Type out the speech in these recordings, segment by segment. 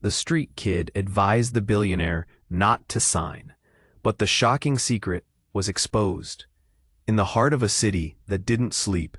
The street kid advised the billionaire not to sign, but the shocking secret was exposed. In the heart of a city that didn't sleep,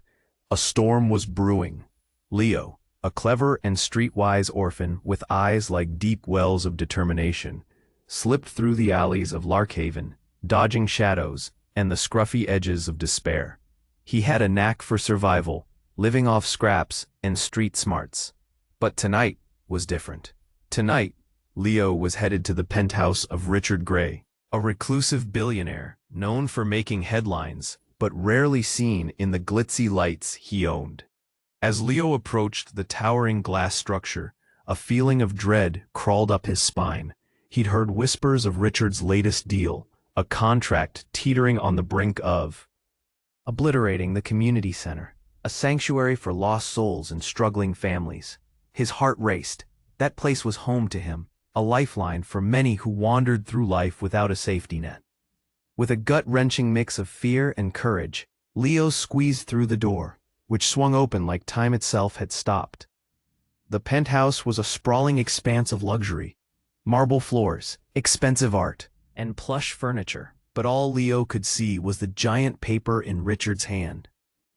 a storm was brewing. Leo, a clever and streetwise orphan with eyes like deep wells of determination, slipped through the alleys of Larkhaven, dodging shadows and the scruffy edges of despair. He had a knack for survival, living off scraps and street smarts. But tonight was different. Tonight, Leo was headed to the penthouse of Richard Gray, a reclusive billionaire known for making headlines but rarely seen in the glitzy lights he owned. As Leo approached the towering glass structure, a feeling of dread crawled up his spine. He'd heard whispers of Richard's latest deal, a contract teetering on the brink of obliterating the community center, a sanctuary for lost souls and struggling families. His heart raced. That place was home to him, a lifeline for many who wandered through life without a safety net. With a gut-wrenching mix of fear and courage, Leo squeezed through the door, which swung open like time itself had stopped. The penthouse was a sprawling expanse of luxury, marble floors, expensive art, and plush furniture, but all Leo could see was the giant paper in Richard's hand.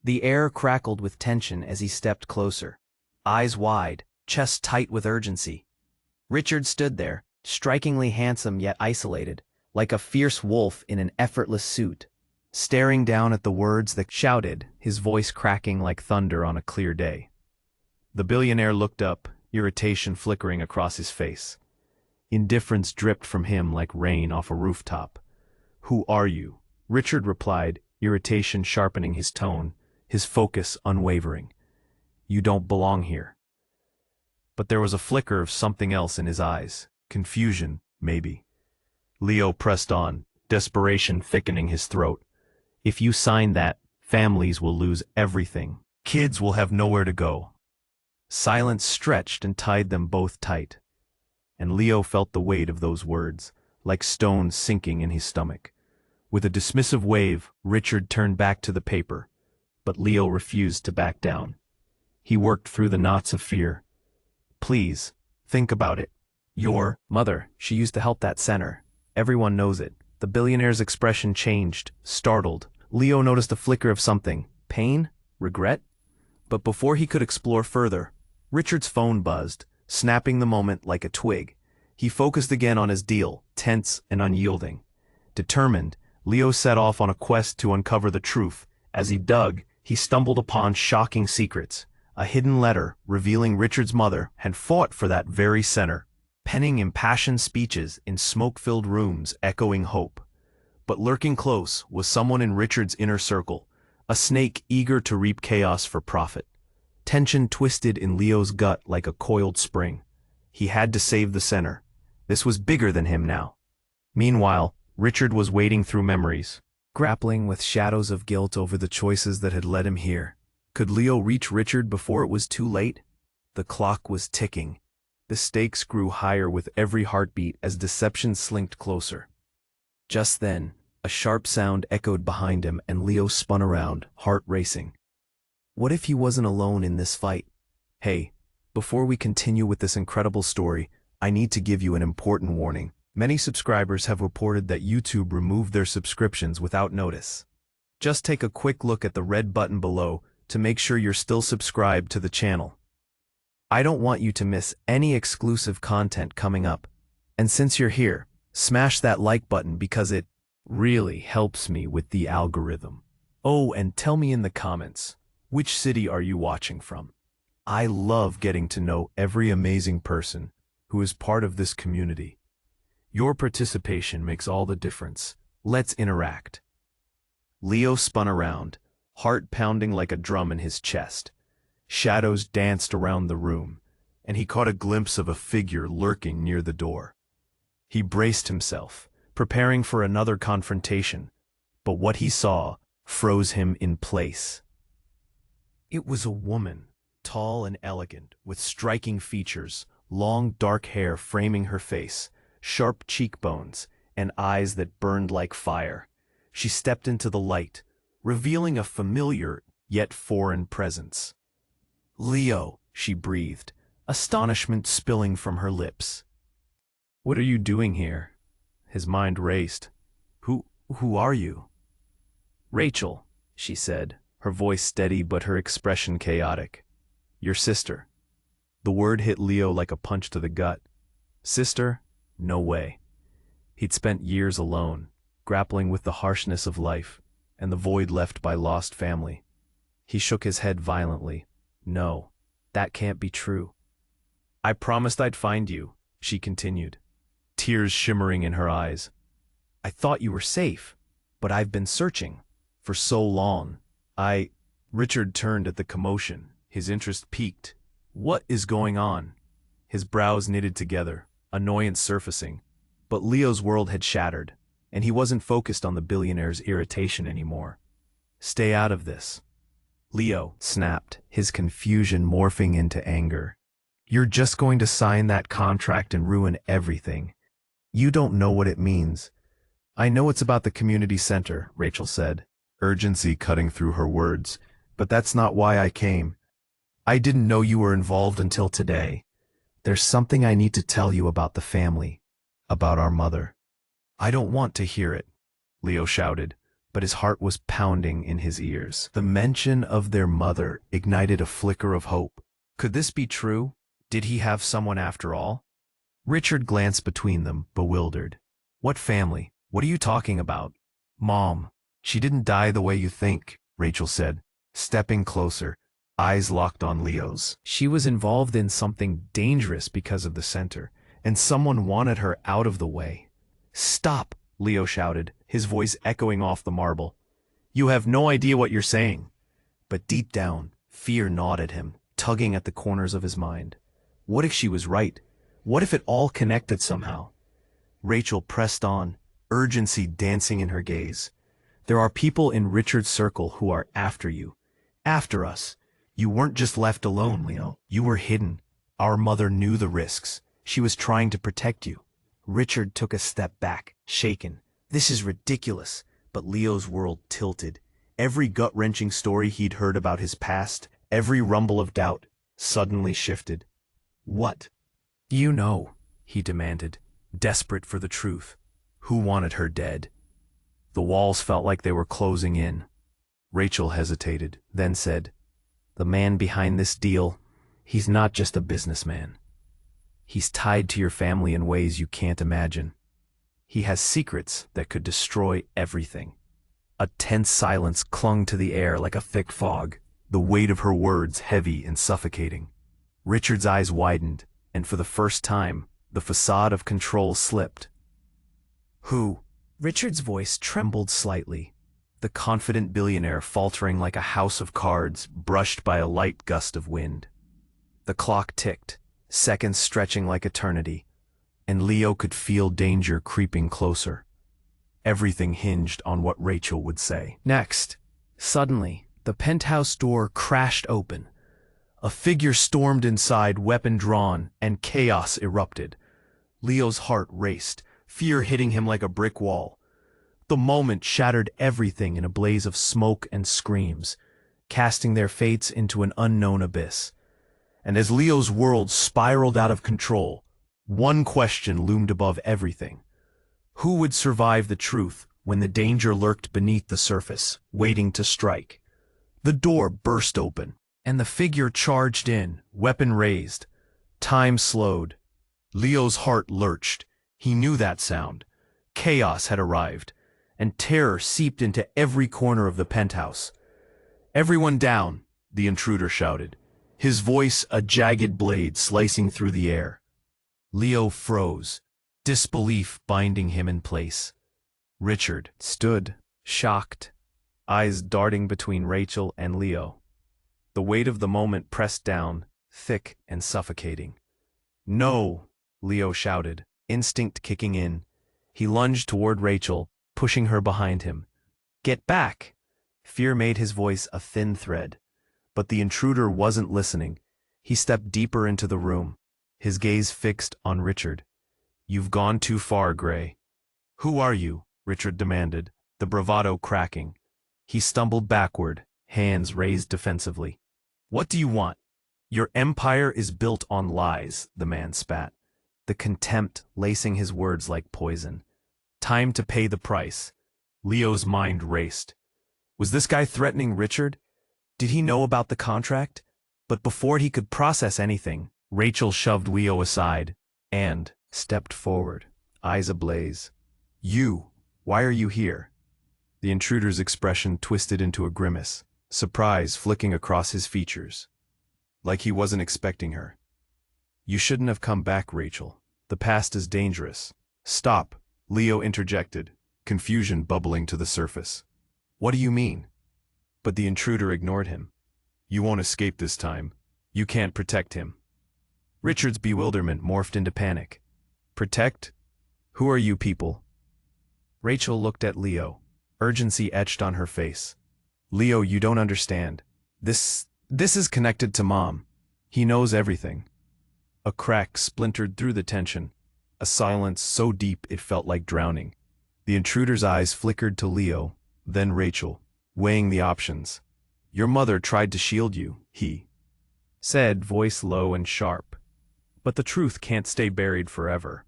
The air crackled with tension as he stepped closer, eyes wide, chest tight with urgency. Richard stood there, strikingly handsome yet isolated, like a fierce wolf in an effortless suit, staring down at the words that shouted, his voice cracking like thunder on a clear day. The billionaire looked up, irritation flickering across his face. Indifference dripped from him like rain off a rooftop. "Who are you?" Richard replied, irritation sharpening his tone, his focus unwavering. "You don't belong here." But there was a flicker of something else in his eyes. Confusion, maybe. Leo pressed on, desperation thickening his throat. "If you sign that, families will lose everything. Kids will have nowhere to go." Silence stretched and tied them both tight. And Leo felt the weight of those words, like stones sinking in his stomach. With a dismissive wave, Richard turned back to the paper, but Leo refused to back down. He worked through the knots of fear. "Please, think about it. Your mother, she used to help that center. Everyone knows it." The billionaire's expression changed, startled. Leo noticed a flicker of something. Pain? Regret? But before he could explore further, Richard's phone buzzed, snapping the moment like a twig. He focused again on his deal, tense and unyielding. Determined, Leo set off on a quest to uncover the truth. As he dug, he stumbled upon shocking secrets. A hidden letter revealing Richard's mother had fought for that very center, penning impassioned speeches in smoke-filled rooms echoing hope. But lurking close was someone in Richard's inner circle, a snake eager to reap chaos for profit. Tension twisted in Leo's gut like a coiled spring. He had to save the center. This was bigger than him now. Meanwhile, Richard was wading through memories, grappling with shadows of guilt over the choices that had led him here. Could Leo reach Richard before it was too late? The clock was ticking. The stakes grew higher with every heartbeat as deception slinked closer. Just then, a sharp sound echoed behind him and Leo spun around, heart racing. What if he wasn't alone in this fight? Hey, before we continue with this incredible story, I need to give you an important warning. Many subscribers have reported that YouTube removed their subscriptions without notice. Just take a quick look at the red button below to make sure you're still subscribed to the channel. I don't want you to miss any exclusive content coming up. And since you're here, smash that like button because it really helps me with the algorithm. Oh, and tell me in the comments, which city are you watching from? I love getting to know every amazing person who is part of this community. Your participation makes all the difference. Let's interact. Leo spun around, heart pounding like a drum in his chest. Shadows danced around the room, and he caught a glimpse of a figure lurking near the door. He braced himself, preparing for another confrontation, but what he saw froze him in place. It was a woman, tall and elegant, with striking features, long dark hair framing her face, sharp cheekbones, and eyes that burned like fire. She stepped into the light, revealing a familiar yet foreign presence. "Leo," she breathed, astonishment spilling from her lips. "What are you doing here?" His mind raced. Who are you?" "Rachel," she said, her voice steady but her expression chaotic. "Your sister." The word hit Leo like a punch to the gut. Sister? No way. He'd spent years alone, grappling with the harshness of life and the void left by lost family. He shook his head violently. "No, that can't be true." "I promised I'd find you," she continued, tears shimmering in her eyes. "I thought you were safe, but I've been searching for so long. Richard turned at the commotion, his interest piqued. "What is going on?" His brows knitted together, annoyance surfacing. But Leo's world had shattered, and he wasn't focused on the billionaire's irritation anymore. "Stay out of this," Leo snapped, his confusion morphing into anger. "You're just going to sign that contract and ruin everything. You don't know what it means." "I know it's about the community center," Rachel said, urgency cutting through her words, "but that's not why I came. I didn't know you were involved until today. There's something I need to tell you about the family, about our mother." "I don't want to hear it," Leo shouted, but his heart was pounding in his ears. The mention of their mother ignited a flicker of hope. Could this be true? Did he have someone after all? Richard glanced between them, bewildered. "What family? What are you talking about?" "Mom. She didn't die the way you think," Rachel said, stepping closer, eyes locked on Leo's. "She was involved in something dangerous because of the center, and someone wanted her out of the way." "Stop!" Leo shouted, his voice echoing off the marble. "You have no idea what you're saying." But deep down, fear gnawed at him, tugging at the corners of his mind. What if she was right? What if it all connected somehow? Rachel pressed on, urgency dancing in her gaze. "There are people in Richard's circle who are after you. After us. You weren't just left alone, Leo. You were hidden. Our mother knew the risks. She was trying to protect you." Richard took a step back, shaken. This is ridiculous. But Leo's world tilted. Every gut-wrenching story he'd heard about his past, every rumble of doubt, suddenly shifted. "What?" "You know," he demanded, desperate for the truth. "Who wanted her dead?" The walls felt like they were closing in. Rachel hesitated, then said, "The man behind this deal, he's not just a businessman. He's tied to your family in ways you can't imagine. He has secrets that could destroy everything." A tense silence clung to the air like a thick fog, the weight of her words heavy and suffocating. Richard's eyes widened, and for the first time, the facade of control slipped. "Who?" Richard's voice trembled slightly, the confident billionaire faltering like a house of cards brushed by a light gust of wind. The clock ticked, seconds stretching like eternity, and Leo could feel danger creeping closer. Everything hinged on what Rachel would say. Next, suddenly, the penthouse door crashed open. A figure stormed inside, weapon drawn, and chaos erupted. Leo's heart raced, fear hitting him like a brick wall. The moment shattered everything in a blaze of smoke and screams, casting their fates into an unknown abyss. And as Leo's world spiraled out of control, one question loomed above everything. Who would survive the truth when the danger lurked beneath the surface, waiting to strike? The door burst open, and the figure charged in, weapon raised. Time slowed. Leo's heart lurched. He knew that sound. Chaos had arrived, and terror seeped into every corner of the penthouse. "Everyone down," the intruder shouted, his voice a jagged blade slicing through the air. Leo froze, disbelief binding him in place. Richard stood, shocked, eyes darting between Rachel and Leo. The weight of the moment pressed down, thick and suffocating. "No!" Leo shouted, instinct kicking in. He lunged toward Rachel, pushing her behind him. "Get back!" Fear made his voice a thin thread. But the intruder wasn't listening. He stepped deeper into the room, his gaze fixed on Richard. "You've gone too far, Gray." "Who are you?" Richard demanded, the bravado cracking. He stumbled backward, hands raised defensively. "What do you want?" Your empire is built on lies, the man spat, the contempt lacing his words like poison. Time to pay the price. Leo's mind raced. Was this guy threatening Richard? Did he know about the contract? But before he could process anything, Rachel shoved Leo aside and stepped forward, eyes ablaze. Why are you here? The intruder's expression twisted into a grimace, surprise flicking across his features. Like he wasn't expecting her. You shouldn't have come back, Rachel. The past is dangerous. Stop, Leo interjected, confusion bubbling to the surface. What do you mean? But the intruder ignored him. You won't escape this time. You can't protect him. Richard's bewilderment morphed into panic. Protect? Who are you people? Rachel looked at Leo, urgency etched on her face. Leo, you don't understand. This is connected to Mom. He knows everything. A crack splintered through the tension, a silence so deep it felt like drowning. The intruder's eyes flickered to Leo, then Rachel, weighing the options. Your mother tried to shield you, he said, voice low and sharp. But the truth can't stay buried forever.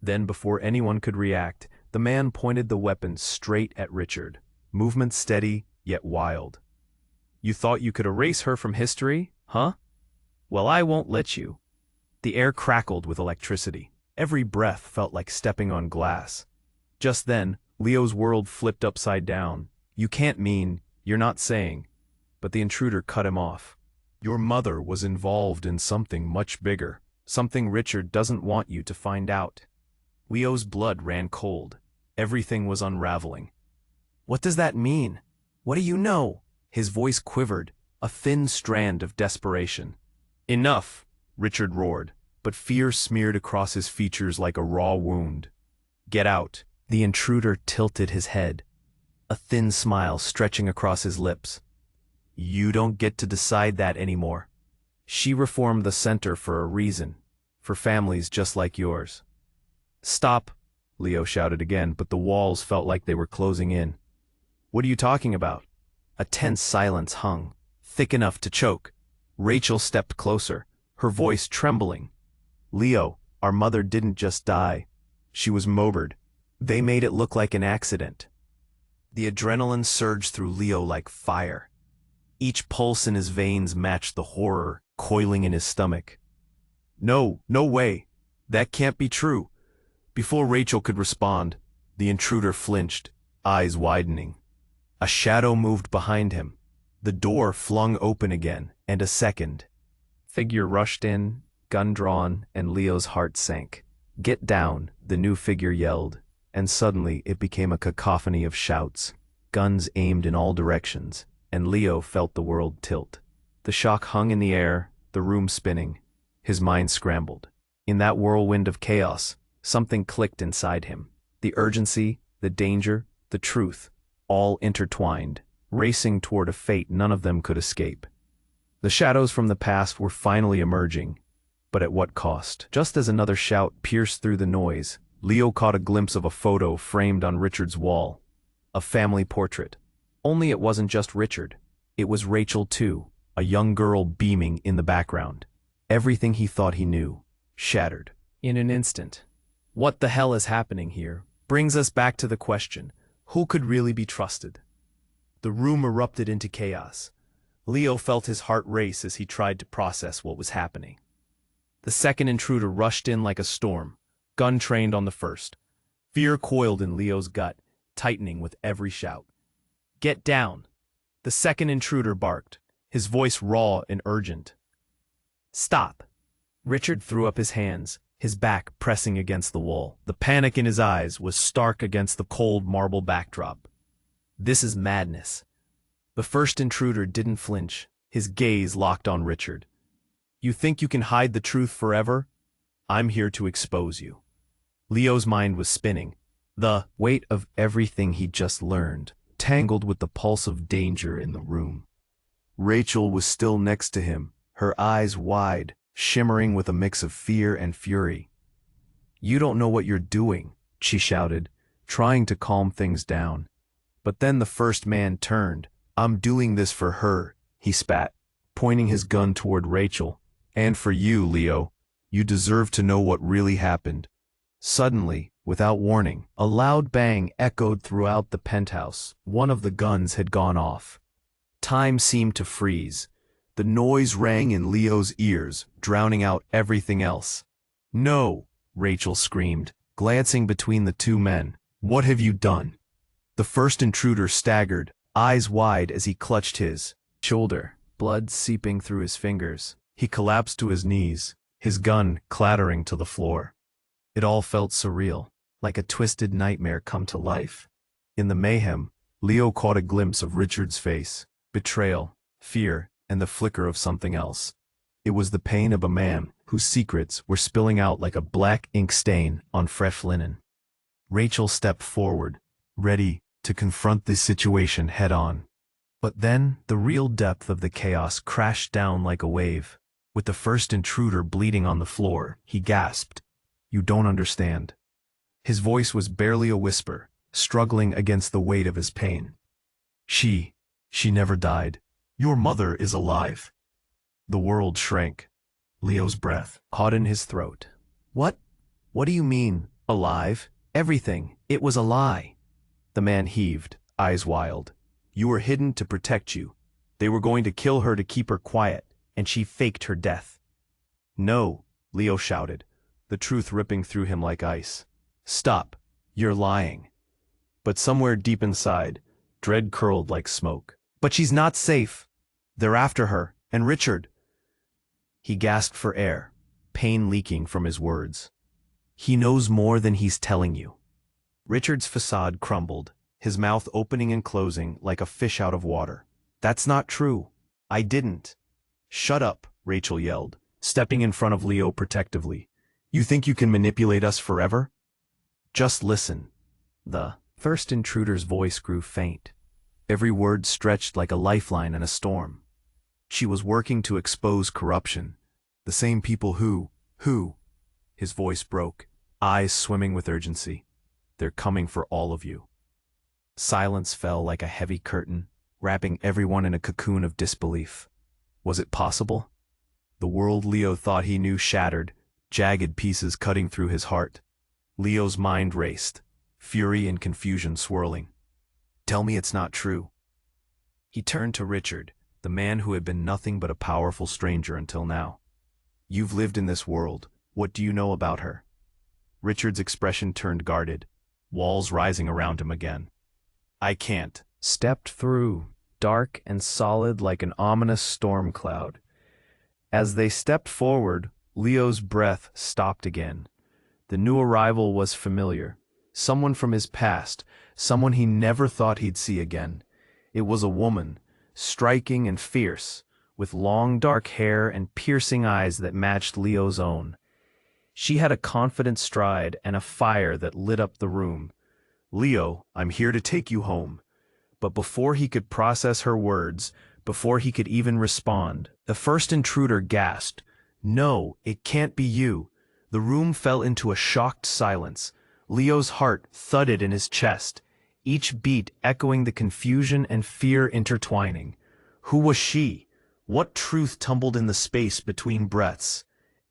Then, before anyone could react, the man pointed the weapon straight at Richard, movement steady yet wild. You thought you could erase her from history, huh? Well, I won't let you. The air crackled with electricity. Every breath felt like stepping on glass. Just then, Leo's world flipped upside down. You can't mean, you're not saying. But the intruder cut him off. Your mother was involved in something much bigger, something Richard doesn't want you to find out. Leo's blood ran cold. Everything was unraveling. What does that mean? What do you know? His voice quivered, a thin strand of desperation. Enough, Richard roared, but fear smeared across his features like a raw wound. Get out. The intruder tilted his head, a thin smile stretching across his lips. You don't get to decide that anymore. She reformed the center for a reason, for families just like yours. Stop, Leo shouted again, but the walls felt like they were closing in. What are you talking about? A tense silence hung, thick enough to choke. Rachel stepped closer, her voice trembling. Leo, our mother didn't just die. She was mobered. They made it look like an accident. The adrenaline surged through Leo like fire. Each pulse in his veins matched the horror coiling in his stomach. No way. That can't be true. Before Rachel could respond, the intruder flinched, eyes widening. A shadow moved behind him. The door flung open again, and a second figure rushed in, gun drawn, and Leo's heart sank. Get down, the new figure yelled, and suddenly it became a cacophony of shouts, guns aimed in all directions, and Leo felt the world tilt. The shock hung in the air, the room spinning. His mind scrambled. In that whirlwind of chaos, something clicked inside him. The urgency, the danger, the truth, all intertwined, racing toward a fate none of them could escape. The shadows from the past were finally emerging, but at what cost? Just as another shout pierced through the noise, Leo caught a glimpse of a photo framed on Richard's wall. A family portrait. Only it wasn't just Richard. It was Rachel too, a young girl beaming in the background. Everything he thought he knew, shattered. In an instant. What the hell is happening here? Brings us back to the question, who could really be trusted? The room erupted into chaos. Leo felt his heart race as he tried to process what was happening. The second intruder rushed in like a storm, gun trained on the first. Fear coiled in Leo's gut, tightening with every shout. Get down! The second intruder barked, his voice raw and urgent. Stop! Richard threw up his hands, his back pressing against the wall. The panic in his eyes was stark against the cold marble backdrop. This is madness. The first intruder didn't flinch, his gaze locked on Richard. You think you can hide the truth forever? I'm here to expose you. Leo's mind was spinning. The weight of everything he'd just learned tangled with the pulse of danger in the room. Rachel was still next to him, her eyes wide, shimmering with a mix of fear and fury. You don't know what you're doing, she shouted, trying to calm things down. But then the first man turned. I'm doing this for her, he spat. pointing his gun toward Rachel. And for you, Leo, you deserve to know what really happened. Suddenly, without warning, a loud bang echoed throughout the penthouse. One of the guns had gone off. Time seemed to freeze. The noise rang in Leo's ears, drowning out everything else. "No!" Rachel screamed, glancing between the two men. "What have you done?" The first intruder staggered, eyes wide as he clutched his shoulder, blood seeping through his fingers. He collapsed to his knees, his gun clattering to the floor. It all felt surreal, like a twisted nightmare come to life. In the mayhem, Leo caught a glimpse of Richard's face, betrayal, fear, and the flicker of something else. It was the pain of a man whose secrets were spilling out like a black ink stain on fresh linen. Rachel stepped forward, ready to confront this situation head-on. But then, the real depth of the chaos crashed down like a wave. With the first intruder bleeding on the floor, he gasped, "You don't understand." His voice was barely a whisper, struggling against the weight of his pain. She never died. Your mother is alive." The world shrank. Leo's breath caught in his throat. What do you mean, alive? Everything. It was a lie." The man heaved, eyes wild. "You were hidden to protect you. They were going to kill her to keep her quiet, and she faked her death." "No," Leo shouted, the truth ripping through him like ice. "Stop. You're lying." But somewhere deep inside, dread curled like smoke. "But she's not safe. They're after her, and Richard." He gasped for air, pain leaking from his words. "He knows more than he's telling you." Richard's facade crumbled, his mouth opening and closing like a fish out of water. "That's not true. I didn't." "Shut up," Rachel yelled, stepping in front of Leo protectively. "You think you can manipulate us forever? Just listen." The first intruder's voice grew faint. Every word stretched like a lifeline in a storm. "She was working to expose corruption. The same people who, his voice broke, eyes swimming with urgency. "They're coming for all of you." Silence fell like a heavy curtain, wrapping everyone in a cocoon of disbelief. Was it possible? The world Leo thought he knew shattered, jagged pieces cutting through his heart. Leo's mind raced, fury and confusion swirling. "Tell me it's not true." He turned to Richard, the man who had been nothing but a powerful stranger until now. "You've lived in this world. What do you know about her?" Richard's expression turned guarded, walls rising around him again. "I can't." Stepped through, dark and solid like an ominous storm cloud. As they stepped forward, Leo's breath stopped again. The new arrival was familiar. Someone from his past, someone he never thought he'd see again. It was a woman, striking and fierce, with long dark hair and piercing eyes that matched Leo's own. She had a confident stride and a fire that lit up the room. "Leo, I'm here to take you home." But before he could process her words, before he could even respond, the first intruder gasped, "No, it can't be you." The room fell into a shocked silence. Leo's heart thudded in his chest, each beat echoing the confusion and fear intertwining. Who was she? What truth tumbled in the space between breaths?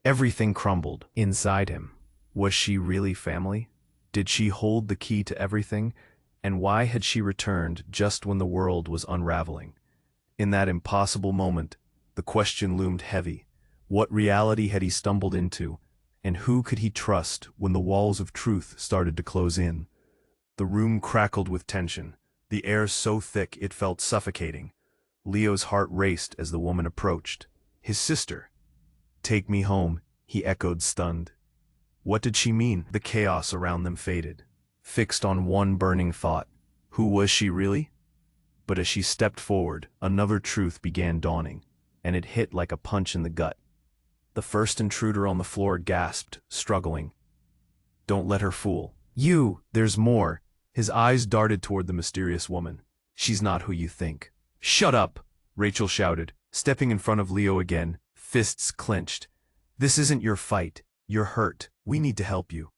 Everything crumbled inside him. Was she really family? Did she hold the key to everything? And why had she returned just when the world was unraveling? In that impossible moment, the question loomed heavy. What reality had he stumbled into? And who could he trust when the walls of truth started to close in? The room crackled with tension, the air so thick it felt suffocating. Leo's heart raced as the woman approached. His sister. "Take me home," he echoed, stunned. What did she mean? The chaos around them faded, fixed on one burning thought. Who was she really? But as she stepped forward, another truth began dawning, and it hit like a punch in the gut. The first intruder on the floor gasped, struggling. "Don't let her fool you. There's more." His eyes darted toward the mysterious woman. "She's not who you think." "Shut up," Rachel shouted, stepping in front of Leo again, fists clenched. "This isn't your fight. You're hurt. We need to help you."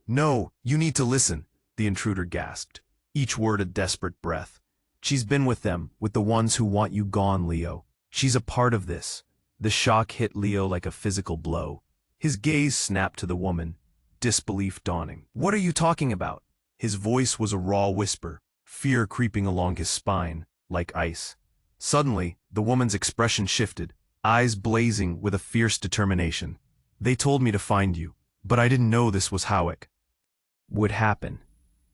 "No, you need to listen," the intruder gasped, each word a desperate breath. "She's been with them, with the ones who want you gone, Leo. She's a part of this. The shock hit Leo like a physical blow. His gaze snapped to the woman, disbelief dawning. "What are you talking about?" His voice was a raw whisper, fear creeping along his spine, like ice. Suddenly, the woman's expression shifted, eyes blazing with a fierce determination. "They told me to find you, but I didn't know this was how it would happen."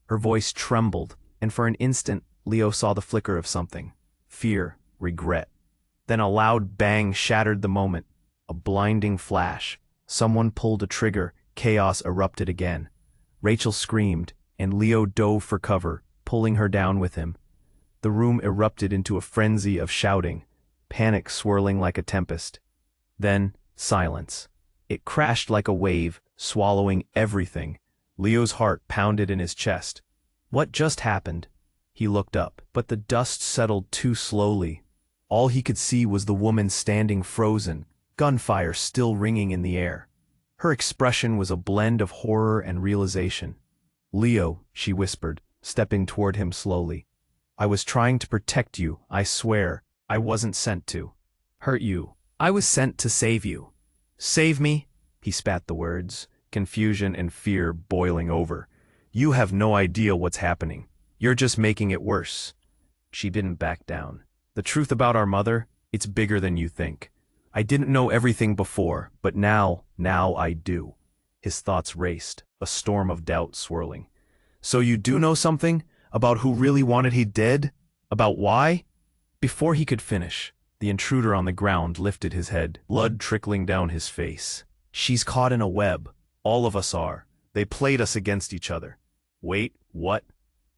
Her voice trembled, and for an instant, Leo saw the flicker of something. Fear, regret. Then a loud bang shattered the moment. A blinding flash. Someone pulled a trigger, chaos erupted again. Rachel screamed, and Leo dove for cover, pulling her down with him. The room erupted into a frenzy of shouting, panic swirling like a tempest. Then, silence. It crashed like a wave, swallowing everything. Leo's heart pounded in his chest. What just happened? He looked up, but the dust settled too slowly. All he could see was the woman standing frozen, gunfire still ringing in the air. Her expression was a blend of horror and realization. "Leo," she whispered, stepping toward him slowly. "I was trying to protect you, I swear. I wasn't sent to hurt you. I was sent to save you." "Save me?" He spat the words, confusion and fear boiling over. "You have no idea what's happening. You're just making it worse." She didn't back down. "The truth about our mother, it's bigger than you think. I didn't know everything before, but now I do." His thoughts raced, a storm of doubt swirling. "So you do know something? About who really wanted he dead? About why?" Before he could finish, the intruder on the ground lifted his head, blood trickling down his face. "She's caught in a web. All of us are. They played us against each other." "Wait, what?"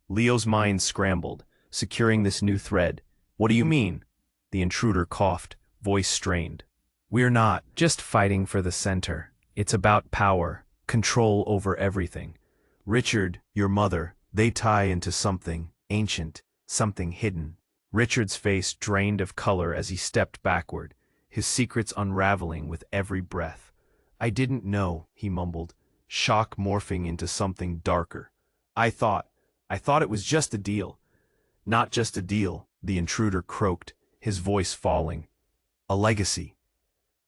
Leo's mind scrambled, securing this new thread. "What do you mean?" The intruder coughed, voice strained. "We're not just fighting for the center. It's about power, control over everything. Richard, your mother, they tie into something ancient, something hidden." Richard's face drained of color as he stepped backward, his secrets unraveling with every breath. "I didn't know," he mumbled, shock morphing into something darker. I thought it was just a deal." "Not just a deal," the intruder croaked, his voice falling. "A legacy."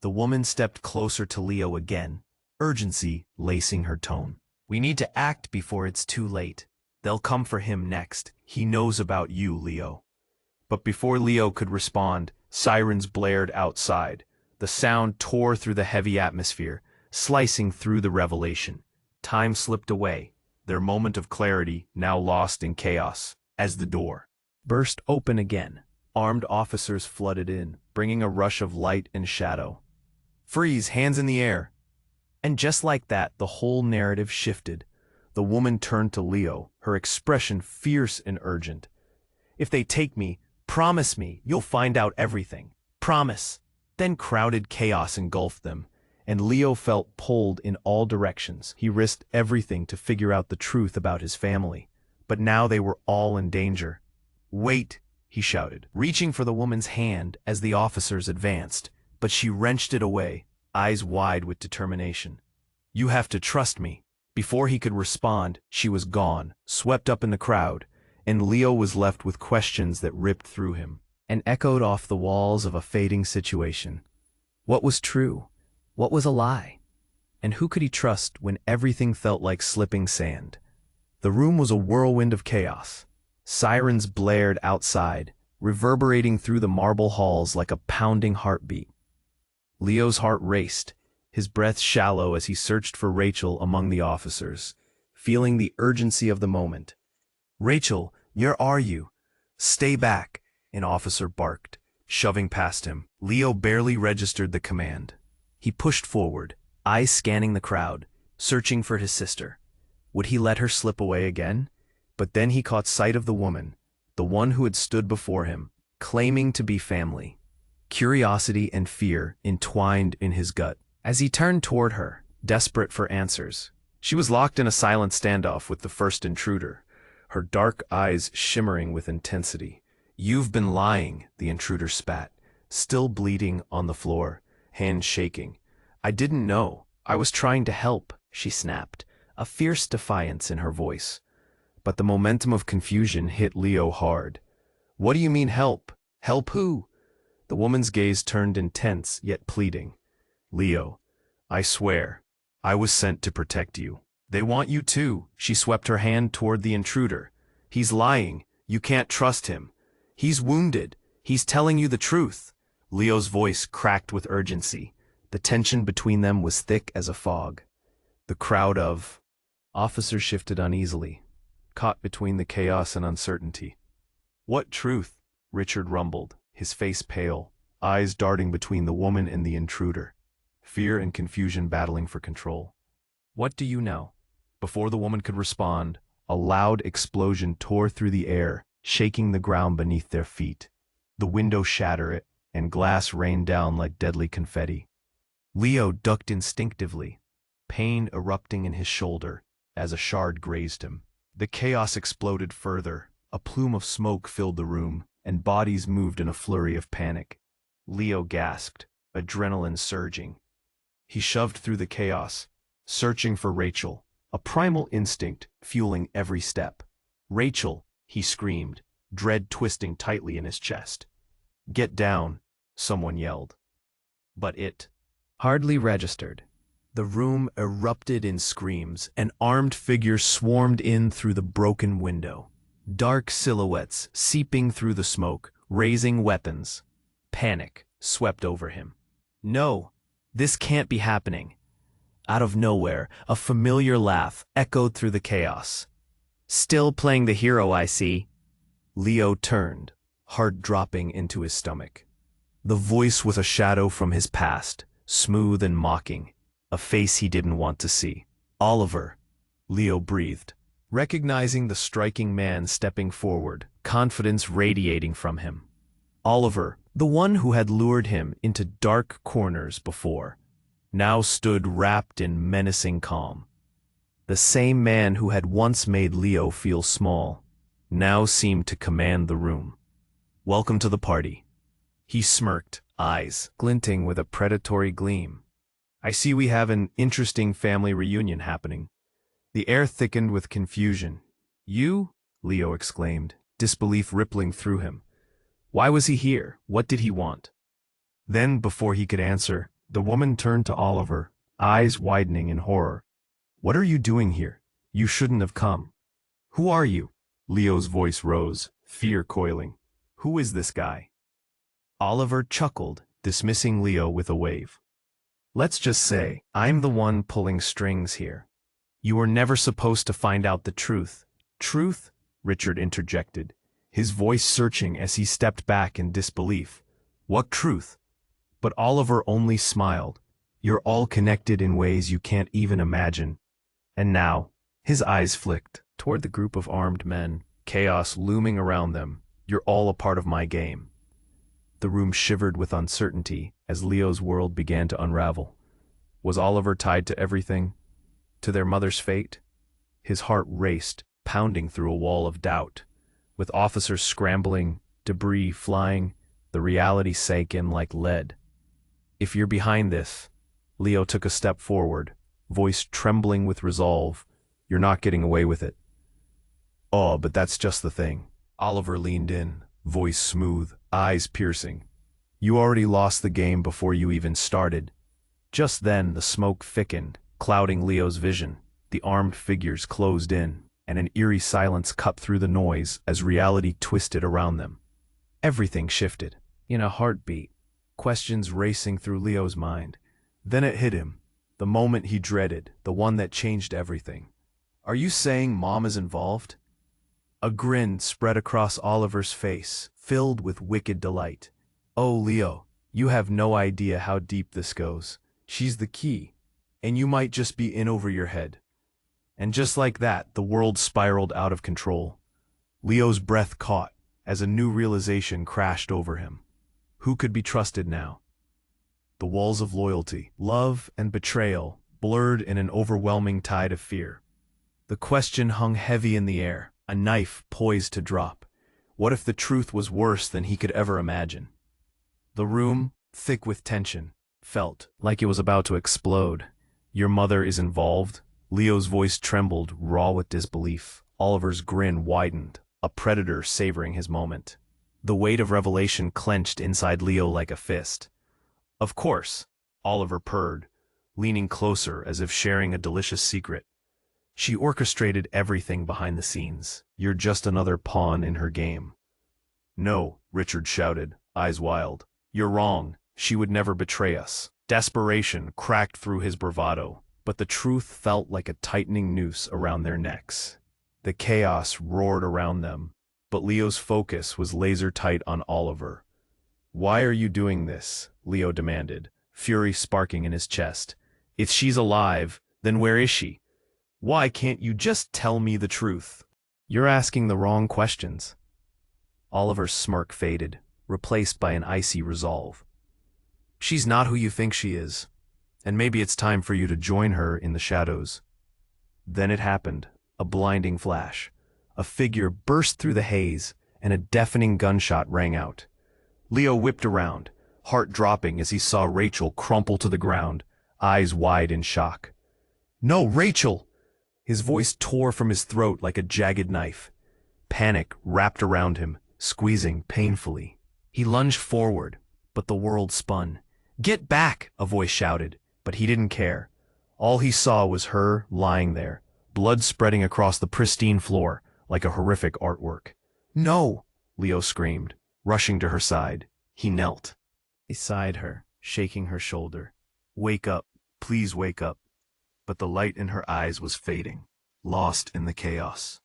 The woman stepped closer to Leo again, urgency lacing her tone. "We need to act before it's too late. They'll come for him next. He knows about you, Leo." But before Leo could respond, sirens blared outside. The sound tore through the heavy atmosphere, slicing through the revelation. Time slipped away, their moment of clarity now lost in chaos, as the door burst open again. Armed officers flooded in, bringing a rush of light and shadow. "Freeze, hands in the air!" And just like that, the whole narrative shifted. The woman turned to Leo, her expression fierce and urgent. "If they take me, promise me you'll find out everything. Promise." Then crowded chaos engulfed them, and Leo felt pulled in all directions. He risked everything to figure out the truth about his family. But now they were all in danger. "Wait," he shouted, reaching for the woman's hand as the officers advanced, but she wrenched it away, eyes wide with determination. "You have to trust me." Before he could respond, she was gone, swept up in the crowd, and Leo was left with questions that ripped through him and echoed off the walls of a fading situation. What was true? What was a lie? And who could he trust when everything felt like slipping sand? The room was a whirlwind of chaos. Sirens blared outside, reverberating through the marble halls like a pounding heartbeat. Leo's heart raced, his breath shallow as he searched for Rachel among the officers, feeling the urgency of the moment. "Rachel, where are you?" "Stay back," an officer barked, shoving past him. Leo barely registered the command. He pushed forward, eyes scanning the crowd, searching for his sister. Would he let her slip away again? But then he caught sight of the woman, the one who had stood before him, claiming to be family. Curiosity and fear entwined in his gut. As he turned toward her, desperate for answers, she was locked in a silent standoff with the first intruder, her dark eyes shimmering with intensity. "You've been lying," the intruder spat, still bleeding on the floor, hands shaking. "I didn't know. I was trying to help," she snapped, a fierce defiance in her voice. But the momentum of confusion hit Leo hard. "What do you mean help? Help who?" The woman's gaze turned intense yet pleading. Leo, I swear, I was sent to protect you. They want you too. She swept her hand toward the intruder. He's lying. You can't trust him. He's wounded. He's telling you the truth. Leo's voice cracked with urgency. The tension between them was thick as a fog. The crowd of officers shifted uneasily, caught between the chaos and uncertainty. What truth? Richard rumbled, his face pale, eyes darting between the woman and the intruder, fear and confusion battling for control. What do you know? Before the woman could respond, a loud explosion tore through the air, shaking the ground beneath their feet. The window shattered, and glass rained down like deadly confetti. Leo ducked instinctively, pain erupting in his shoulder as a shard grazed him. The chaos exploded further. A plume of smoke filled the room, and bodies moved in a flurry of panic. Leo gasped, adrenaline surging. He shoved through the chaos, searching for Rachel, a primal instinct fueling every step. Rachel, he screamed, dread twisting tightly in his chest. Get down, someone yelled. But it hardly registered. The room erupted in screams, and armed figures swarmed in through the broken window. Dark silhouettes seeping through the smoke, raising weapons. Panic swept over him. No, this can't be happening. Out of nowhere, a familiar laugh echoed through the chaos. Still playing the hero, I see. Leo turned, heart dropping into his stomach. The voice was a shadow from his past, smooth and mocking, a face he didn't want to see. Oliver, Leo breathed, recognizing the striking man stepping forward, confidence radiating from him. Oliver, the one who had lured him into dark corners before, now stood wrapped in menacing calm. The same man who had once made Leo feel small, now seemed to command the room. Welcome to the party. He smirked, eyes glinting with a predatory gleam. I see we have an interesting family reunion happening. The air thickened with confusion. You? Leo exclaimed, disbelief rippling through him. Why was he here? What did he want? Then, before he could answer, the woman turned to Oliver, eyes widening in horror. What are you doing here? You shouldn't have come. Who are you? Leo's voice rose, fear coiling. Who is this guy? Oliver chuckled, dismissing Leo with a wave. Let's just say, I'm the one pulling strings here. You were never supposed to find out the truth. Truth? Richard interjected, his voice searching as he stepped back in disbelief. What truth? But Oliver only smiled. You're all connected in ways you can't even imagine. And now, his eyes flicked toward the group of armed men, chaos looming around them. You're all a part of my game. The room shivered with uncertainty as Leo's world began to unravel. Was Oliver tied to everything? To their mother's fate? His heart raced, pounding through a wall of doubt. With officers scrambling, debris flying, the reality sank in like lead. If you're behind this, Leo took a step forward, voice trembling with resolve. You're not getting away with it. Oh, but that's just the thing. Oliver leaned in, voice smooth, eyes piercing. You already lost the game before you even started. Just then, the smoke thickened, clouding Leo's vision. The armed figures closed in, and an eerie silence cut through the noise as reality twisted around them. Everything shifted. In a heartbeat, questions racing through Leo's mind. Then it hit him, the moment he dreaded, the one that changed everything. Are you saying Mom is involved? A grin spread across Oliver's face, filled with wicked delight. Oh, Leo, you have no idea how deep this goes. She's the key, and you might just be in over your head. And just like that, the world spiraled out of control. Leo's breath caught as a new realization crashed over him. Who could be trusted now? The walls of loyalty, love, and betrayal blurred in an overwhelming tide of fear. The question hung heavy in the air, a knife poised to drop. What if the truth was worse than he could ever imagine? The room, thick with tension, felt like it was about to explode. Your mother is involved? Leo's voice trembled, raw with disbelief. Oliver's grin widened, a predator savoring his moment. The weight of revelation clenched inside Leo like a fist. Of course, Oliver purred, leaning closer as if sharing a delicious secret. She orchestrated everything behind the scenes. You're just another pawn in her game. No, Richard shouted, eyes wild. You're wrong. She would never betray us. Desperation cracked through his bravado, but the truth felt like a tightening noose around their necks. The chaos roared around them, but Leo's focus was laser-tight on Oliver. Why are you doing this? Leo demanded, fury sparking in his chest. If she's alive, then where is she? Why can't you just tell me the truth? You're asking the wrong questions. Oliver's smirk faded, replaced by an icy resolve. She's not who you think she is, and maybe it's time for you to join her in the shadows. Then it happened, a blinding flash. A figure burst through the haze, and a deafening gunshot rang out. Leo whipped around, heart dropping as he saw Rachel crumple to the ground, eyes wide in shock. No, Rachel! His voice tore from his throat like a jagged knife. Panic wrapped around him, squeezing painfully. He lunged forward, but the world spun. Get back! A voice shouted, but he didn't care. All he saw was her lying there, blood spreading across the pristine floor like a horrific artwork. No! Leo screamed, rushing to her side. He knelt beside her, shaking her shoulder. Wake up, please wake up. But the light in her eyes was fading, lost in the chaos.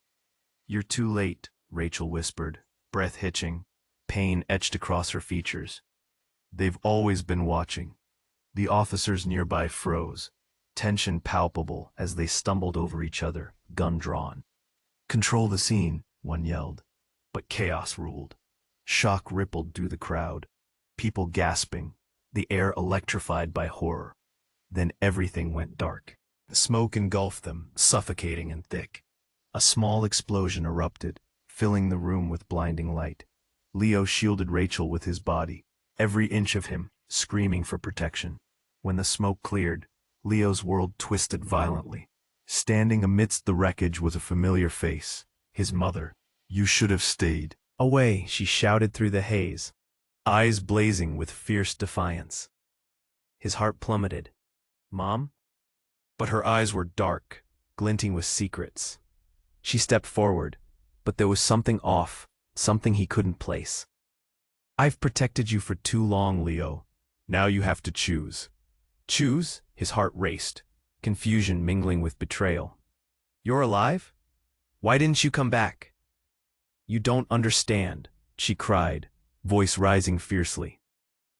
You're too late, Rachel whispered, breath hitching, pain etched across her features. They've always been watching. The officers nearby froze, tension palpable as they stumbled over each other, gun drawn. Control the scene, one yelled, but chaos ruled. Shock rippled through the crowd, people gasping, the air electrified by horror. Then everything went dark. Smoke engulfed them, suffocating and thick. A small explosion erupted, filling the room with blinding light. Leo shielded Rachel with his body, every inch of him screaming for protection. When the smoke cleared, Leo's world twisted violently. Standing amidst the wreckage was a familiar face, his mother. You should have stayed. Away, she shouted through the haze, eyes blazing with fierce defiance. His heart plummeted. Mom? But her eyes were dark, glinting with secrets. She stepped forward, but there was something off, something he couldn't place. I've protected you for too long, Leo. Now you have to choose. Choose? His heart raced, confusion mingling with betrayal. You're alive? Why didn't you come back? You don't understand, she cried, voice rising fiercely.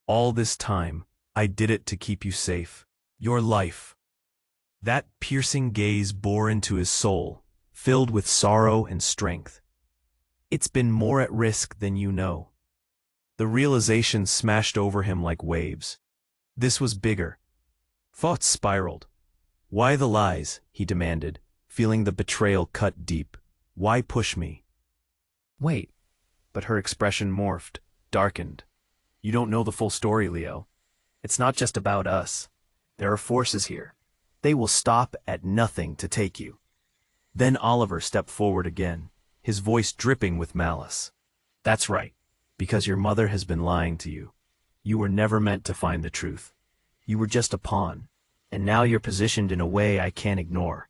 All this time, I did it to keep you safe. Your life. That piercing gaze bore into his soul, filled with sorrow and strength. It's been more at risk than you know. The realization smashed over him like waves. This was bigger. Thoughts spiraled. Why the lies? He demanded, feeling the betrayal cut deep. Why push me? Wait. But her expression morphed, darkened. You don't know the full story, Leo. It's not just about us. There are forces here. They will stop at nothing to take you. Then Oliver stepped forward again, his voice dripping with malice. That's right, because your mother has been lying to you. You were never meant to find the truth. You were just a pawn, and now you're positioned in a way I can't ignore.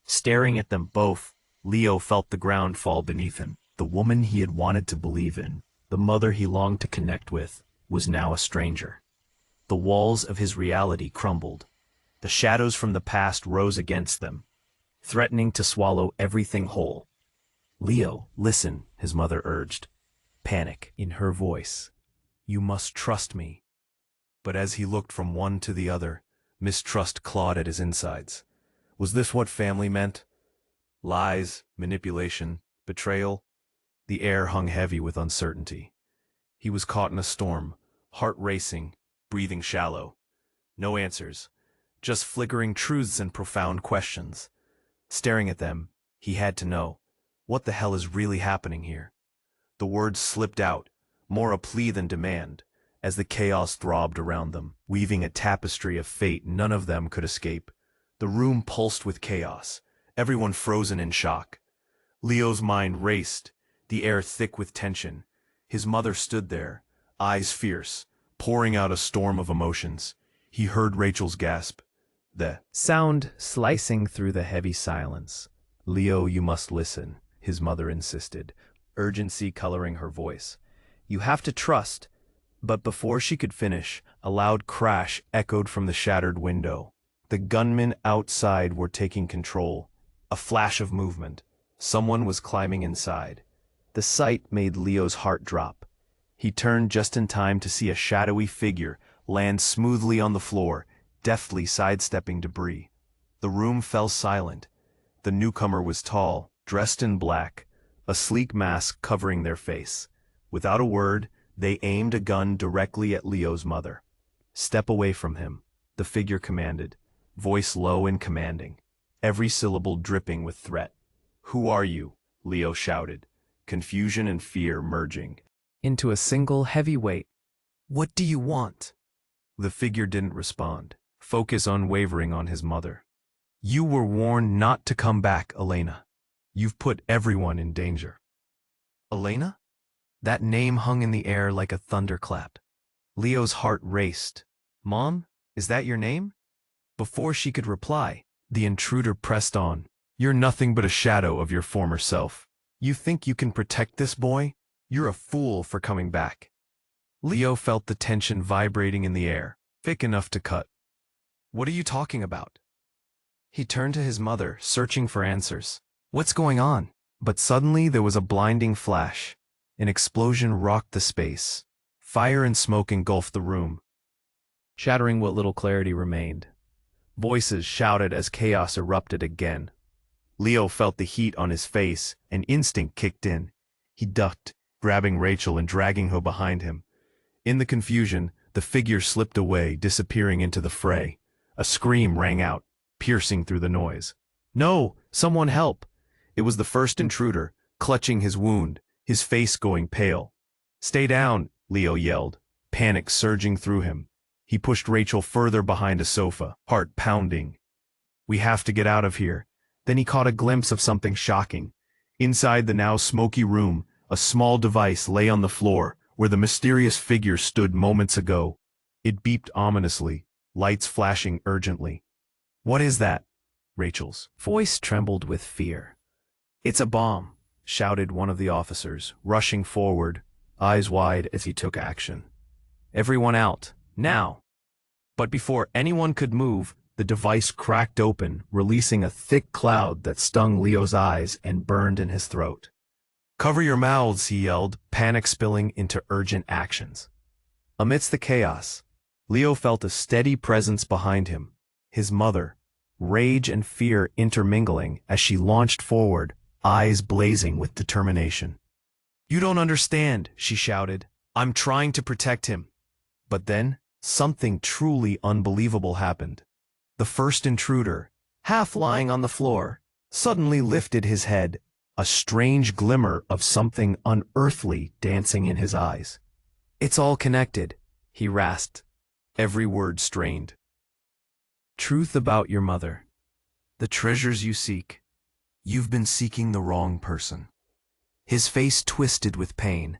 Staring at them both, Leo felt the ground fall beneath him. The woman he had wanted to believe in, the mother he longed to connect with, was now a stranger. The walls of his reality crumbled. The shadows from the past rose against them, threatening to swallow everything whole. Leo, listen, his mother urged, panic in her voice. You must trust me. But as he looked from one to the other, mistrust clawed at his insides. Was this what family meant? Lies, manipulation, betrayal? The air hung heavy with uncertainty. He was caught in a storm, heart racing, breathing shallow. No answers, just flickering truths and profound questions. Staring at them, he had to know, what the hell is really happening here? The words slipped out, more a plea than demand, as the chaos throbbed around them, weaving a tapestry of fate none of them could escape. The room pulsed with chaos, everyone frozen in shock. Leo's mind raced, the air thick with tension. His mother stood there, eyes fierce, pouring out a storm of emotions. He heard Rachel's gasp, the sound slicing through the heavy silence. "Leo, you must listen," his mother insisted, urgency coloring her voice. "You have to trust." But before she could finish, a loud crash echoed from the shattered window. The gunmen outside were taking control. A flash of movement. Someone was climbing inside. The sight made Leo's heart drop. He turned just in time to see a shadowy figure land smoothly on the floor, deftly sidestepping debris. The room fell silent. The newcomer was tall, dressed in black, a sleek mask covering their face. Without a word, they aimed a gun directly at Leo's mother. "Step away from him," the figure commanded, voice low and commanding, every syllable dripping with threat. "Who are you?" Leo shouted, confusion and fear merging into a single heavy weight. "What do you want?" The figure didn't respond, focus unwavering on his mother. "You were warned not to come back, Elena. You've put everyone in danger." Elena? That name hung in the air like a thunderclap. Leo's heart raced. "Mom, is that your name?" Before she could reply, the intruder pressed on. "You're nothing but a shadow of your former self. You think you can protect this boy? You're a fool for coming back." Leo felt the tension vibrating in the air, thick enough to cut. "What are you talking about?" He turned to his mother, searching for answers. "What's going on?" But suddenly there was a blinding flash. An explosion rocked the space. Fire and smoke engulfed the room, shattering what little clarity remained. Voices shouted as chaos erupted again. Leo felt the heat on his face, and instinct kicked in. He ducked, grabbing Rachel and dragging her behind him. In the confusion, the figure slipped away, disappearing into the fray. A scream rang out, piercing through the noise. "No! Someone help!" It was the first intruder, clutching his wound, his face going pale. "Stay down," Leo yelled, panic surging through him. He pushed Rachel further behind a sofa, heart pounding. "We have to get out of here." Then he caught a glimpse of something shocking. Inside the now smoky room, a small device lay on the floor, where the mysterious figure stood moments ago. It beeped ominously, lights flashing urgently. "What is that?" Rachel's voice trembled with fear. "It's a bomb," shouted one of the officers, rushing forward, eyes wide as he took action. "Everyone out, now!" But before anyone could move, the device cracked open, releasing a thick cloud that stung Leo's eyes and burned in his throat. "Cover your mouths," he yelled, panic spilling into urgent actions. Amidst the chaos, Leo felt a steady presence behind him, his mother, rage and fear intermingling as she launched forward, eyes blazing with determination. "You don't understand," she shouted. "I'm trying to protect him." But then, something truly unbelievable happened. The first intruder, half lying on the floor, suddenly lifted his head, a strange glimmer of something unearthly dancing in his eyes. "It's all connected," he rasped, every word strained. "Truth about your mother. The treasures you seek. You've been seeking the wrong person." His face twisted with pain,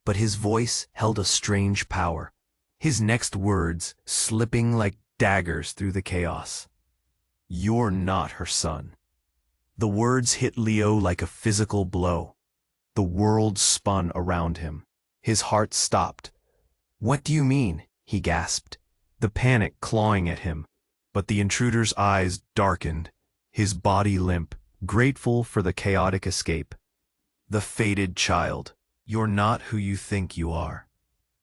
but his voice held a strange power. His next words slipping like daggers through the chaos. "You're not her son." The words hit Leo like a physical blow. The world spun around him. His heart stopped. "What do you mean?" he gasped, the panic clawing at him. But the intruder's eyes darkened, his body limp, grateful for the chaotic escape. "The fated child. You're not who you think you are."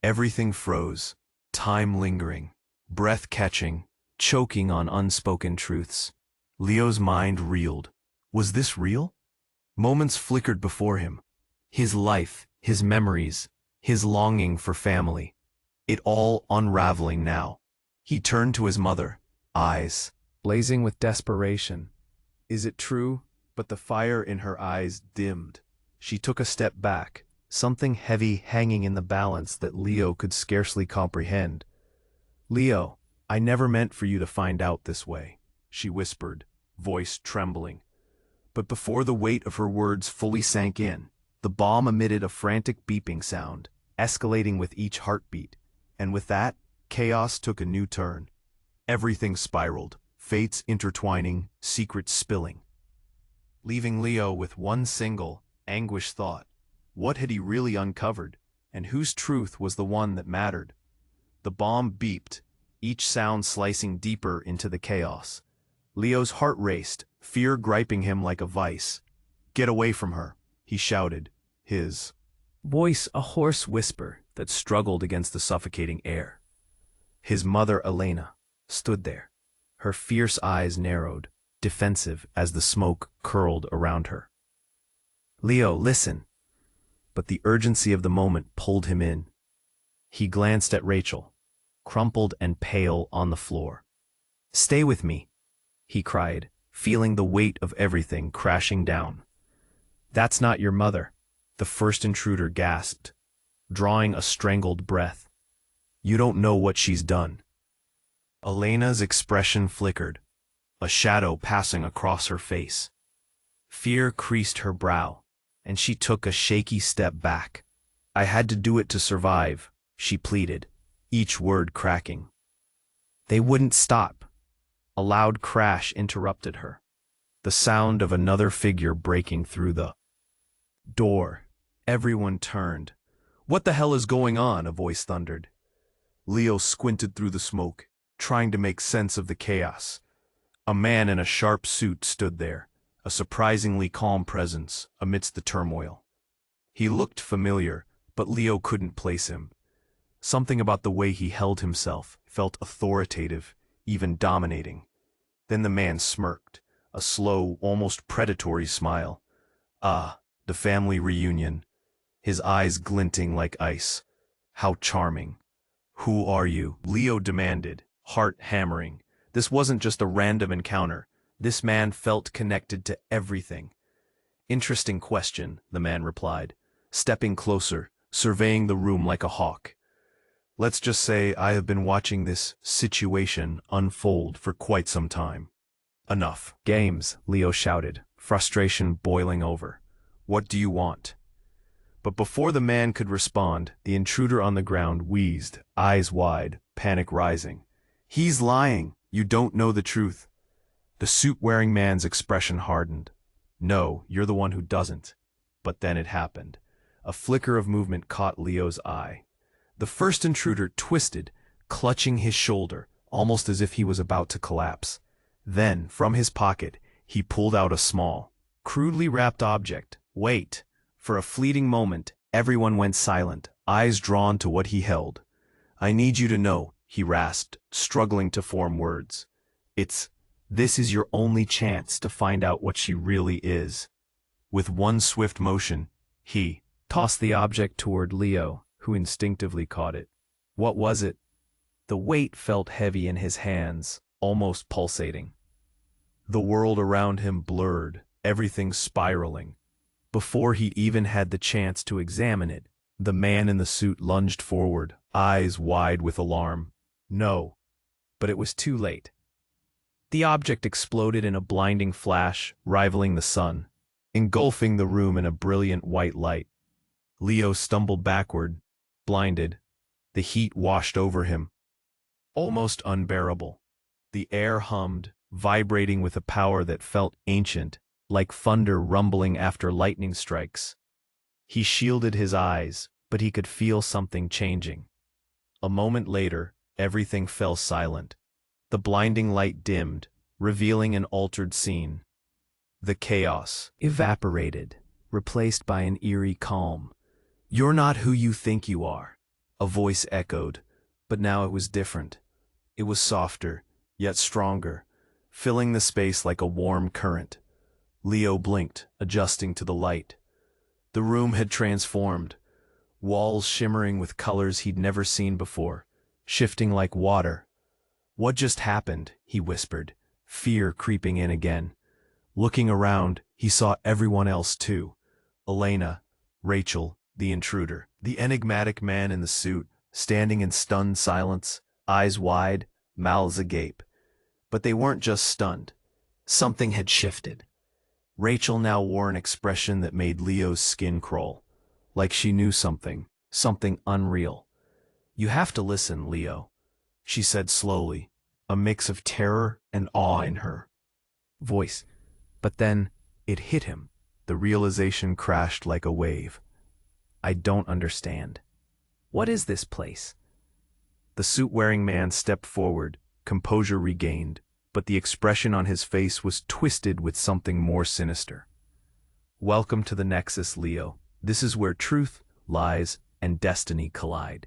Everything froze, time lingering, breath catching, choking on unspoken truths. Leo's mind reeled. Was this real? Moments flickered before him. His life, his memories, his longing for family. It all unraveling now. He turned to his mother, eyes blazing with desperation. "Is it true?" But the fire in her eyes dimmed. She took a step back, something heavy hanging in the balance that Leo could scarcely comprehend. "Leo, I never meant for you to find out this way," she whispered, voice trembling. But before the weight of her words fully sank in, The bomb emitted a frantic beeping sound, escalating with each heartbeat, and with that, chaos took a new turn. Everything spiraled, fates intertwining, secrets spilling, leaving Leo with one single, anguished thought. What had he really uncovered, and whose truth was the one that mattered? The bomb beeped, each sound slicing deeper into the chaos. Leo's heart raced, fear griping him like a vice. "Get away from her," he shouted, his voice a hoarse whisper that struggled against the suffocating air. His mother, Elena, stood there, her fierce eyes narrowed, defensive as the smoke curled around her. "Leo, listen." But the urgency of the moment pulled him in. He glanced at Rachel, crumpled and pale on the floor. "Stay with me," he cried, feeling the weight of everything crashing down. "That's not your mother," the first intruder gasped, drawing a strangled breath. "You don't know what she's done." Elena's expression flickered, a shadow passing across her face. Fear creased her brow, and she took a shaky step back. "I had to do it to survive," she pleaded, each word cracking. They wouldn't stop. A loud crash interrupted her, the sound of another figure breaking through the door. Everyone turned. "What the hell is going on?" a voice thundered. Leo squinted through the smoke, trying to make sense of the chaos. A man in a sharp suit stood there, a surprisingly calm presence amidst the turmoil. He looked familiar, but Leo couldn't place him. Something about the way he held himself felt authoritative, even dominating. Then the man smirked, a slow, almost predatory smile. Ah, the family reunion. His eyes glinting like ice. How charming. "Who are you?" Leo demanded, heart hammering. This wasn't just a random encounter. This man felt connected to everything. "Interesting question," the man replied, stepping closer, surveying the room like a hawk. "Let's just say I have been watching this situation unfold for quite some time." "Enough games," Leo shouted, frustration boiling over. "What do you want?" But before the man could respond, the intruder on the ground wheezed, eyes wide, panic rising. "He's lying. You don't know the truth." The suit-wearing man's expression hardened. "No, you're the one who doesn't." But then it happened. A flicker of movement caught Leo's eye. The first intruder twisted, clutching his shoulder, almost as if he was about to collapse. Then, from his pocket, he pulled out a small, crudely wrapped object. "Wait." For a fleeting moment, everyone went silent, eyes drawn to what he held. "I need you to know," he rasped, struggling to form words. This is your only chance to find out what she really is." With one swift motion, he tossed the object toward Leo, who instinctively caught it. What was it? The weight felt heavy in his hands, almost pulsating. The world around him blurred, everything spiraling. Before he even had the chance to examine it, the man in the suit lunged forward, eyes wide with alarm. No. But it was too late. The object exploded in a blinding flash, rivaling the sun, engulfing the room in a brilliant white light. Leo stumbled backward, blinded. The heat washed over him, almost unbearable. The air hummed, vibrating with a power that felt ancient, like thunder rumbling after lightning strikes. He shielded his eyes, but he could feel something changing. A moment later, everything fell silent. The blinding light dimmed, revealing an altered scene. The chaos evaporated, replaced by an eerie calm. "You're not who you think you are," a voice echoed, but now it was different. It was softer, yet stronger, filling the space like a warm current. Leo blinked, adjusting to the light. The room had transformed, walls shimmering with colors he'd never seen before, shifting like water. "What just happened?" he whispered, fear creeping in again. Looking around, he saw everyone else too. Elena, Rachel, the intruder, the enigmatic man in the suit, standing in stunned silence, eyes wide, mouths agape. But they weren't just stunned. Something had shifted. Rachel now wore an expression that made Leo's skin crawl, like she knew something unreal. "You have to listen, Leo," she said slowly, a mix of terror and awe in her voice. But then, it hit him. The realization crashed like a wave. "I don't understand. What is this place?" The suit-wearing man stepped forward, composure regained, but the expression on his face was twisted with something more sinister. "Welcome to the Nexus, Leo. This is where truth, lies, and destiny collide."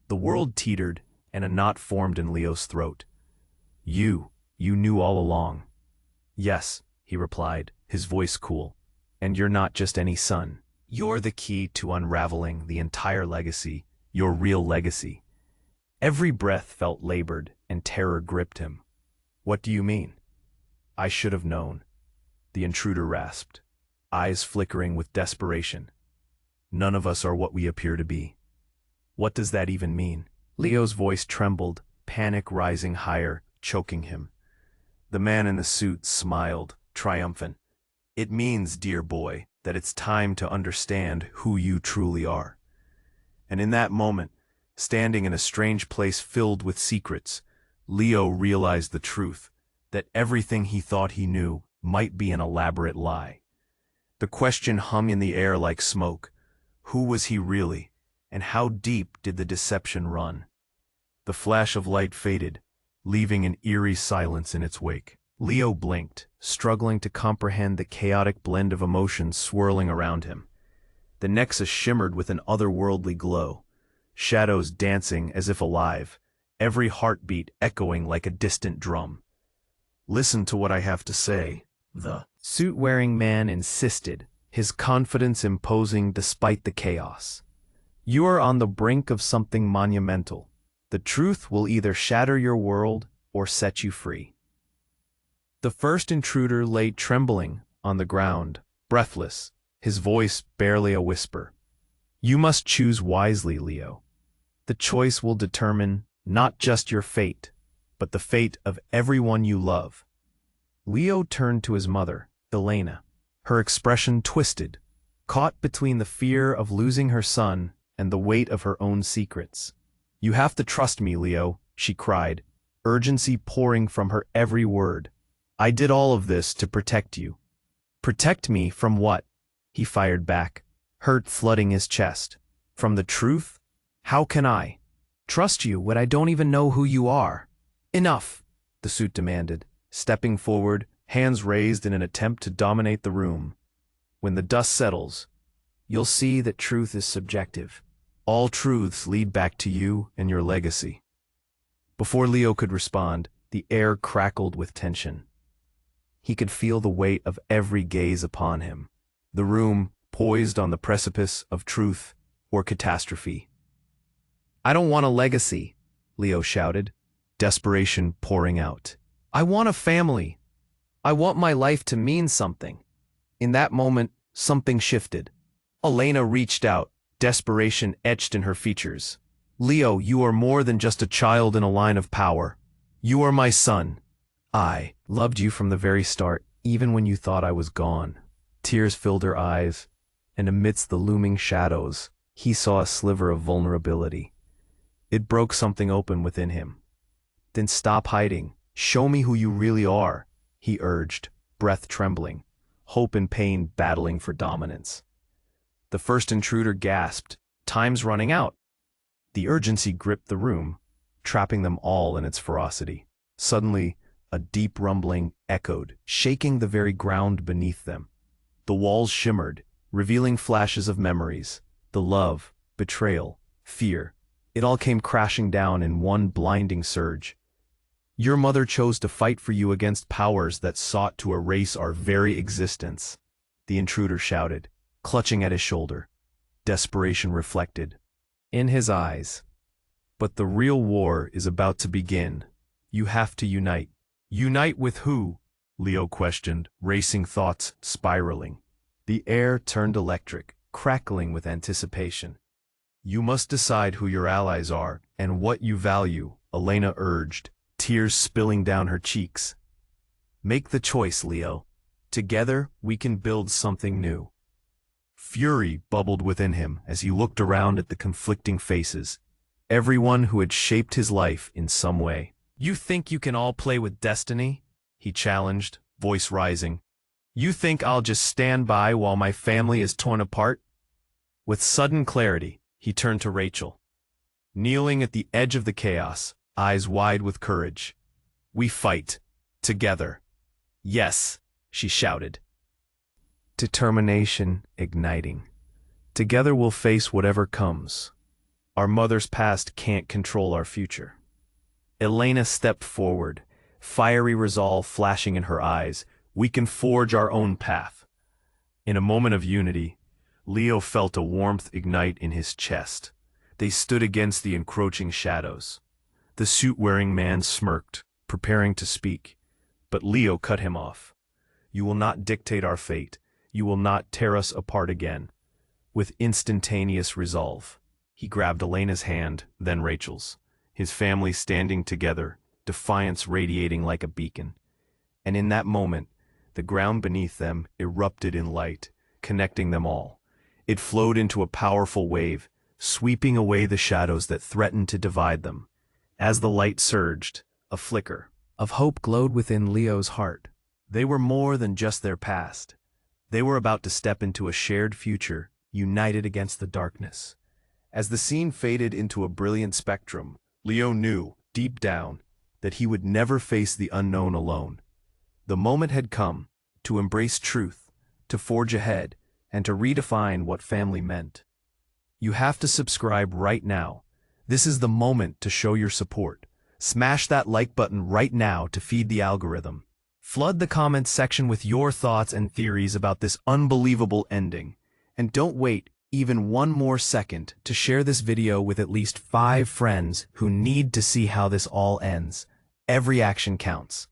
The world teetered, and a knot formed in Leo's throat. You knew all along." "Yes," he replied, his voice cool. "And you're not just any son. You're the key to unraveling the entire legacy, your real legacy." Every breath felt labored, and terror gripped him. "What do you mean?" "I should have known," the intruder rasped, eyes flickering with desperation. "None of us are what we appear to be." "What does that even mean?" Leo's voice trembled, panic rising higher, choking him. The man in the suit smiled, triumphant. "It means, dear boy, that it's time to understand who you truly are." And in that moment, standing in a strange place filled with secrets, Leo realized the truth, that everything he thought he knew might be an elaborate lie. The question hung in the air like smoke. Who was he really, and how deep did the deception run? The flash of light faded, leaving an eerie silence in its wake. Leo blinked, struggling to comprehend the chaotic blend of emotions swirling around him. The Nexus shimmered with an otherworldly glow, shadows dancing as if alive, every heartbeat echoing like a distant drum. "Listen to what I have to say," the suit-wearing man insisted, his confidence imposing despite the chaos. "You are on the brink of something monumental. The truth will either shatter your world or set you free." The first intruder lay trembling on the ground, breathless, his voice barely a whisper. "You must choose wisely, Leo. The choice will determine not just your fate, but the fate of everyone you love." Leo turned to his mother, Elena, her expression twisted, caught between the fear of losing her son and the weight of her own secrets. "You have to trust me, Leo," she cried, urgency pouring from her every word. "I did all of this to protect you." "Protect me from what?" he fired back, hurt flooding his chest. "From the truth? How can I trust you when I don't even know who you are?" "Enough," the suit demanded, stepping forward, hands raised in an attempt to dominate the room. "When the dust settles, you'll see that truth is subjective. All truths lead back to you and your legacy." Before Leo could respond, the air crackled with tension. He could feel the weight of every gaze upon him, the room poised on the precipice of truth or catastrophe. "I don't want a legacy," Leo shouted, desperation pouring out. "I want a family. I want my life to mean something." In that moment, something shifted. Elena reached out, desperation etched in her features. "Leo, you are more than just a child in a line of power. You are my son. I loved you from the very start, even when you thought I was gone." Tears filled her eyes, and amidst the looming shadows, he saw a sliver of vulnerability. It broke something open within him. "Then stop hiding. Show me who you really are," he urged, breath trembling, hope and pain battling for dominance. The first intruder gasped, "Time's running out." The urgency gripped the room, trapping them all in its ferocity. Suddenly, a deep rumbling echoed, shaking the very ground beneath them. The walls shimmered, revealing flashes of memories, the love, betrayal, fear. It all came crashing down in one blinding surge. "Your mother chose to fight for you against powers that sought to erase our very existence," the intruder shouted, clutching at his shoulder. Desperation reflected in his eyes. "But the real war is about to begin. You have to unite." "Unite with who?" Leo questioned, racing thoughts spiraling. The air turned electric, crackling with anticipation. "You must decide who your allies are and what you value," Elena urged, tears spilling down her cheeks. "Make the choice, Leo. Together, we can build something new. Fury bubbled within him as he looked around at the conflicting faces, everyone who had shaped his life in some way. "You think you can all play with destiny?" he challenged, voice rising. "You think I'll just stand by while my family is torn apart?" With sudden clarity, he turned to Rachel. Kneeling at the edge of the chaos, eyes wide with courage. "We fight. Together." "Yes," she shouted. Determination igniting. "Together we'll face whatever comes. Our mother's past can't control our future." Elena stepped forward, fiery resolve flashing in her eyes. "We can forge our own path." In a moment of unity, Leo felt a warmth ignite in his chest. They stood against the encroaching shadows. The suit-wearing man smirked, preparing to speak, but Leo cut him off. "You will not dictate our fate. You will not tear us apart again." With instantaneous resolve, he grabbed Elena's hand, then Rachel's, his family standing together, defiance radiating like a beacon. And in that moment, the ground beneath them erupted in light, connecting them all. It flowed into a powerful wave, sweeping away the shadows that threatened to divide them. As the light surged, a flicker of hope glowed within Leo's heart. They were more than just their past. They were about to step into a shared future, united against the darkness. As the scene faded into a brilliant spectrum, Leo knew, deep down, that he would never face the unknown alone. The moment had come to embrace truth, to forge ahead, and to redefine what family meant. You have to subscribe right now. This is the moment to show your support. Smash that like button right now to feed the algorithm. Flood the comments section with your thoughts and theories about this unbelievable ending. And don't wait even one more second to share this video with at least 5 friends who need to see how this all ends. Every action counts.